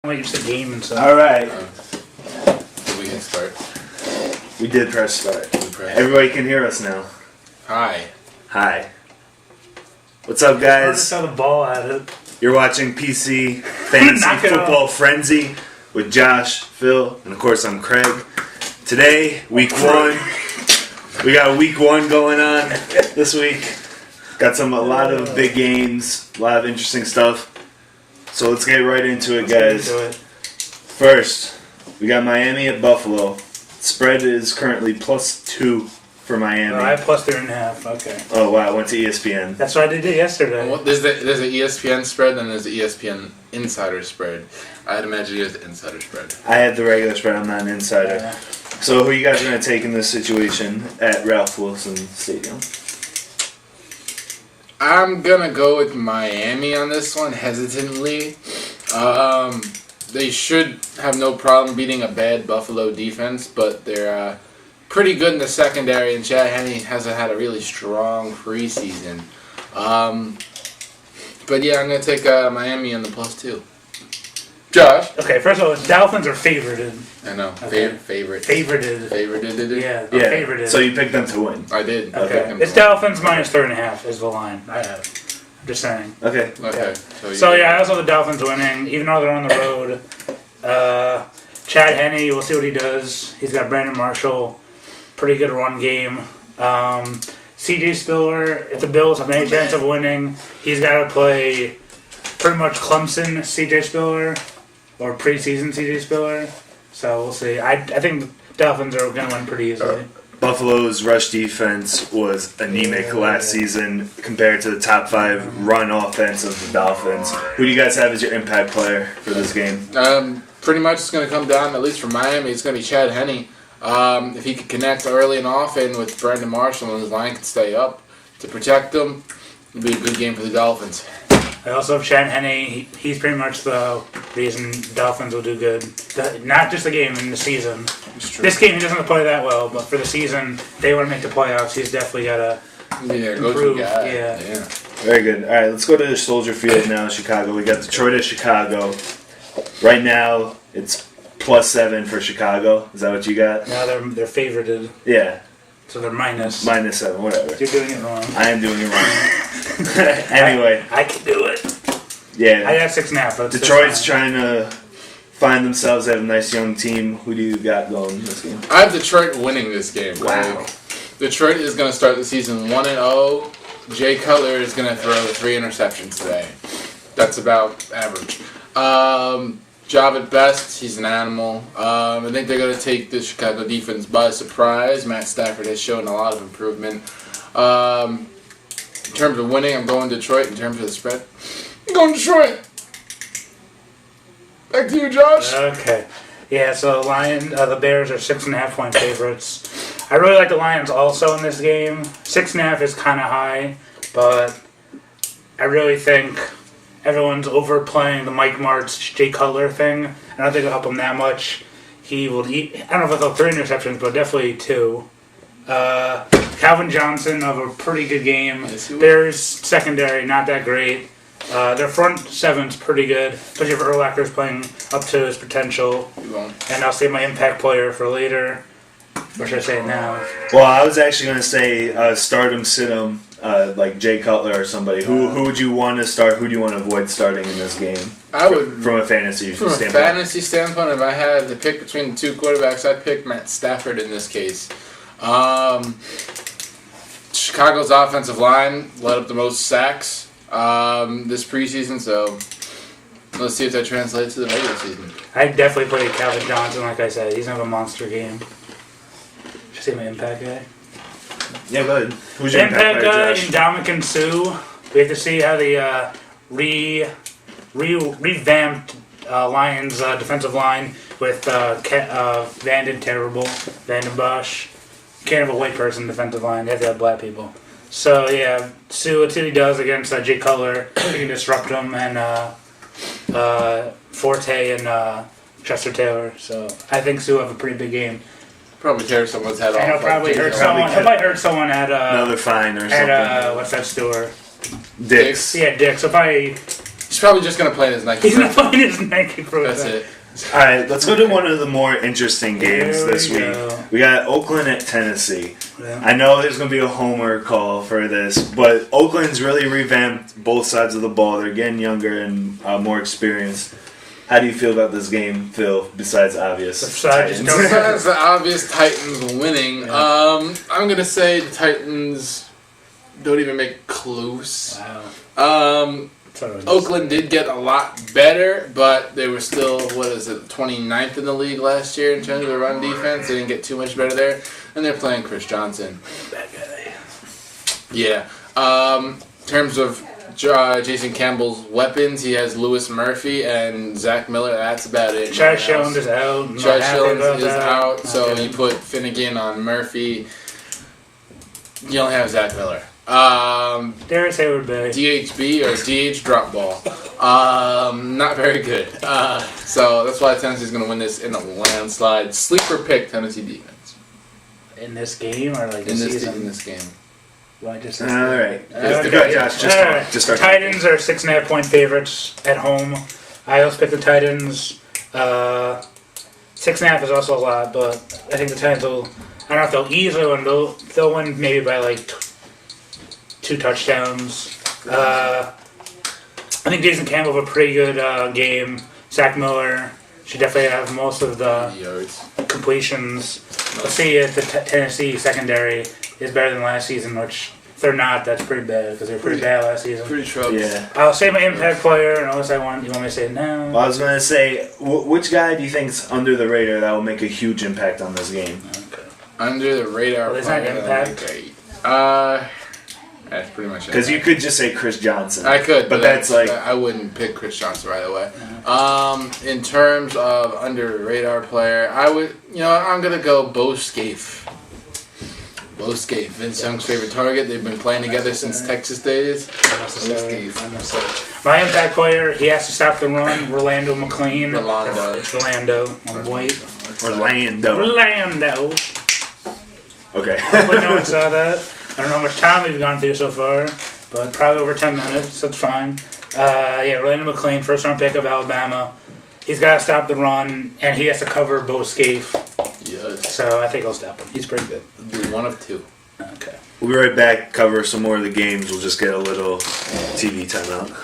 Like it's the game and stuff. All right. We can start. We did press start. Everybody can hear us now. Hi. Hi. What's up, guys? Saw the ball at it. You're watching PC Fantasy Football Frenzy with Josh, Phil, and of course I'm Craig. Today, week one. We got week one going on this week. Got a lot of big games, a lot of interesting stuff. So let's get right into it, guys. First, we got Miami at Buffalo. Spread is currently +2 for Miami. Oh, I have +3.5. Okay. Oh wow, I went to ESPN. That's what I did yesterday. Well, there's an ESPN spread, and there's an ESPN insider spread. I'd imagine you have the insider spread. I had the regular spread. I'm not an insider. Yeah. So who are you guys going to take in this situation at Ralph Wilson Stadium? I'm gonna go with Miami on this one, hesitantly. They should have no problem beating a bad Buffalo defense, but they're pretty good in the secondary, and Chad Henne hasn't had a really strong preseason. But yeah, I'm gonna take Miami on the +2. Josh? Okay, first of all, the Dolphins are favorited. I know. Okay. Favorited. Favorited. Yeah, favorited. So you picked them to win. I did. Okay. It's Dolphins -3.5 is the line I have. I'm just saying. Okay. Okay. So yeah, I also have the Dolphins winning, even though they're on the road. Chad Henne, we'll see what he does. He's got Brandon Marshall, pretty good run game. CJ Spiller, if the Bills have any chance of winning, he's got to play pretty much Clemson CJ Spiller or preseason CJ Spiller. So we'll see. I think the Dolphins are going to win pretty easily. Buffalo's rush defense was anemic last season compared to the top 5 run offense of the Dolphins. Who do you guys have as your impact player for this game? Pretty much it's going to come down, at least for Miami, it's going to be Chad Henne. If he can connect early and often with Brandon Marshall and his line can stay up to protect them, it'll be a good game for the Dolphins. I also have Chad Henne. He's pretty much the reason Dolphins will do good. Not just the game, in the season. This game he doesn't play that well, but for the season, they want to make the playoffs. He's definitely got to improve. Yeah. Very good. All right, let's go to Soldier Field now, Chicago. We got Detroit at Chicago. Right now, it's +7 for Chicago. Is that what you got? Now they're favorited. Yeah. So they're -7, whatever. You're doing it wrong. I am doing it wrong. Anyway. I can do it. Yeah. I got 6.5. But Detroit's trying to find themselves. They have a nice young team. Who do you got going in this game? I have Detroit winning this game. Wow. Detroit is going to start the season 1-0. Jay Cutler is going to throw 3 interceptions today. That's about average. Job at best, he's an animal. I think they're going to take the Chicago defense by surprise. Matt Stafford has shown a lot of improvement. In terms of winning, I'm going Detroit. In terms of the spread, I'm going Detroit. Back to you, Josh. Okay. Yeah, so the Bears are 6.5-point favorites. I really like the Lions also in this game. 6.5 is kind of high, but I really think everyone's overplaying the Mike Martz, Jay Cutler thing. I don't think it'll help him that much. He will eat. I don't know if he'll throw 3 interceptions, but definitely 2. Calvin Johnson of a pretty good game. Bears secondary not that great. Their front 7's pretty good, especially if Urlacher's playing up to his potential. And I'll save my impact player for later. Or should I say it now? Well, I was actually going to say start him, sit him, like Jay Cutler or somebody. Who would you want to start? Who do you want to avoid starting in this game? I would, from a fantasy standpoint. From a fantasy standpoint, if I had to pick between the 2 quarterbacks, I'd pick Matt Stafford in this case. Chicago's offensive line led up the most sacks this preseason, so let's see if that translates to the regular season. I'd definitely play Calvin Johnson, like I said. He's going to have a monster game. Should I say my impact guy? Yeah, go ahead. Who's your impact guy? Josh? Ndamukong Suh. We have to see how the revamped Lions defensive line with Vanden Bosch. Can't have a white person defensive line. They have to have black people. So, yeah, Suh, let's see what he does against Jay Cutler. He can disrupt him, and Forte and Chester Taylor. So, I think Suh will have a pretty big game. Probably tear someone's head off. And he'll probably hurt someone. He might hurt someone at another fine or something. At what's that store? Dick's. Yeah, Dick's. So probably He's probably just going to play in his Nike. He's going to play in his Nike Pro. That's it. All right, let's go to one of the more interesting games this week. We got Oakland at Tennessee. Yeah. I know there's going to be a homer call for this, but Oakland's really revamped both sides of the ball. They're getting younger and more experienced. How do you feel about this game, Phil, besides obvious Titans? Besides the obvious Titans winning, I'm going to say the Titans don't even make close. Wow. Oakland did get a lot better, but they were still, 29th in the league last year in terms of the run defense. They didn't get too much better there. And they're playing Chris Johnson. Bad guy. Yeah. In terms of Jason Campbell's weapons, he has Lewis Murphy and Zach Miller. That's about it. Chad Shillings is out. Chad Shillings is out, so you put Finnegan on Murphy. You only have Zach Miller. Darius Hayward Bay. DHB or DH drop ball. Not very good. So that's why Tennessee's going to win this in a landslide. Sleeper pick Tennessee defense. In this game or like this season? In this game. Well, just all right. Okay. Go ahead, Josh. Just start. Titans are 6.5-point favorites at home. I also picked the Titans. 6.5 is also a lot, but I think the Titans will. I don't know if they'll easily win. They'll win maybe by like 2 touchdowns. I think Jason Campbell have a pretty good game. Zach Miller should definitely have most of the yards. Completions. Let's see if the Tennessee secondary is better than last season, which if they're not, that's pretty bad because they were pretty bad last season. Pretty trouble. Yeah. I'll say my impact player, unless you want me to say it now. Well, I was going to say, which guy do you think's under the radar that will make a huge impact on this game? Okay. Under the radar. Well, is that impact? That's pretty much it. Because you could just say Chris Johnson. I could, but that's like I wouldn't pick Chris Johnson right away. In terms of under radar player, I would, I'm gonna go Bo Scaife. Bo Scaife, Vince Young's favorite target. They've been playing together since Texas days. Bo Scaife. My impact player, he has to stop the run. Rolando McLean. Rolando. It's Rolando. I'm white. Orlando. Okay. Hopefully no one saw that. I don't know how much time we've gone through so far, but probably over 10 minutes. That's fine. Rolando McLean, first round pick of Alabama. He's got to stop the run, and he has to cover Bo Scaife. Yes. So I think I'll stop him. He's pretty good. Be one of 2. Okay. We'll be right back, cover some more of the games. We'll just get a little TV timeout.